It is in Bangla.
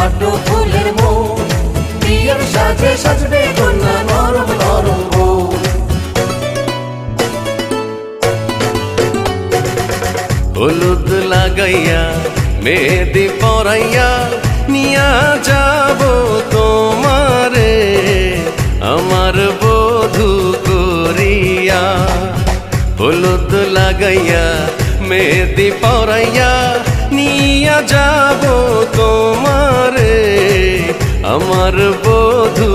পাটো ফুলের মন, বিয়ের সাজে সাজবে কন্যা নরম নরম বউ। হলুদ লাগাইয়া মেহেদি পরাইয়া নিয়া যাব তোমারে আমার বধূ করিয়া। হলুদ লাগাইয়া মেহেদি পরাইয়া নিয়া যাব তোমারে আমার বধূ